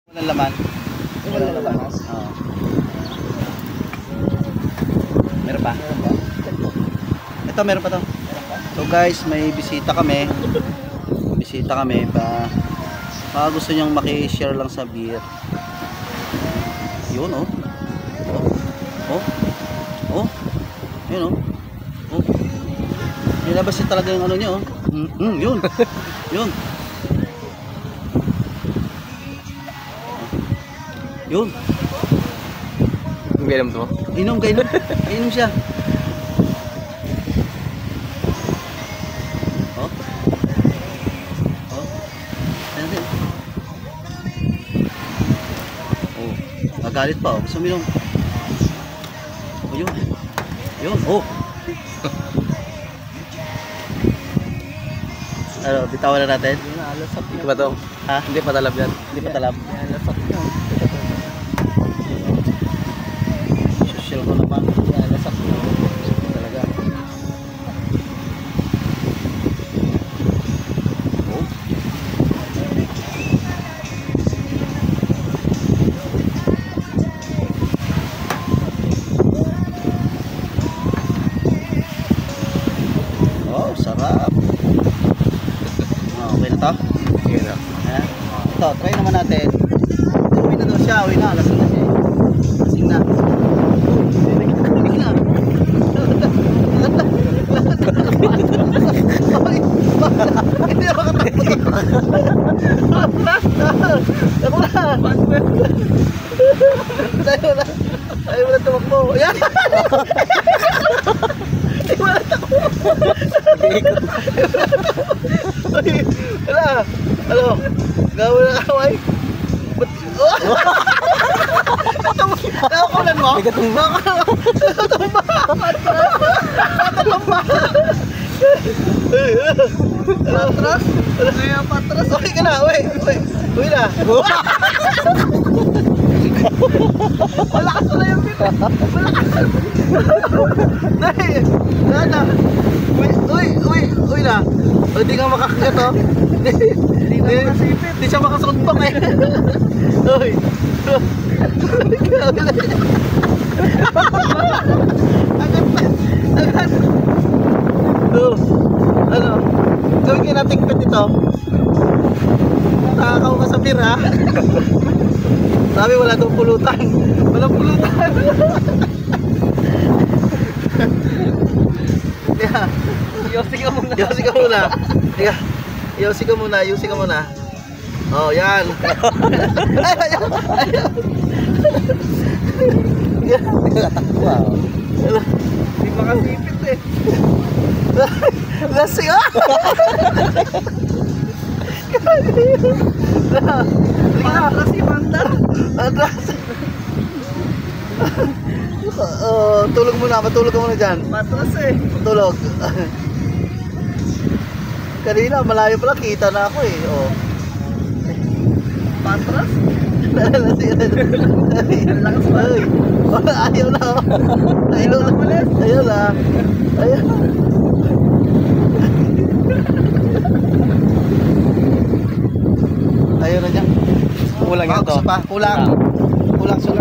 Walang laman. Walang laman. Oo. Meron pa? Ito, meron pa to. So guys, may bisita kami. Baka gusto niyang maki-share lang sa beer. Yun, oh. Oh. Yun, oh. Nilabas niya talaga yung ano niya, oh. Yun. Yun. Yun. Inom to? Inom siya. Oh. Ano? Oh. Nagalit pa, oh. Gusto mo inom? Oh, yun. Oh. Ano, bitawan na natin? Hindi ba to? Ha? Hindi pa talab yan. Hindi pa talab. Social ko naman. Lasap ko. Talaga. Oh. Oh, sarap. Okay na to? Sige na. Ayan. Ito, try naman natin. Uwi na daw siya, lasing na siya. Lasing na. Hindi ako katakot. Ako na. Ayaw mo na tumakbo. Ayan. Ayaw mo na takbo. Wala. Ano? Gawin na kaway. Nakakulan mo? May katumba. Patras? Kaya patras? Okay ka na, uwi na. Malakas na yung pito. Malakas. Na. Uwi na. Hindi ka makakagat, oh. Hindi siya makasuntok, eh. Uy. Agad. Ano? Gawin kayo nating pet ito. Nakakaw ka sa beer, ha? Sabi wala daw pulutan. Walang pulutan. Yeah. Yosi ka muna. Oh, yan. Ayaw. Wow. Hindi pa kasipit, eh. Lasing, ah! Atras si Manda. Atras. Tulog matulog ka muna dyan. Matras, eh. Tulog. Kanina, malayo pala, kita na ako, eh. Oh. Patras? Lasing. Ang lakas pa. Ayaw na. Ayaw na. Ayaw na niya. Kulang yan to. Kulang sundo.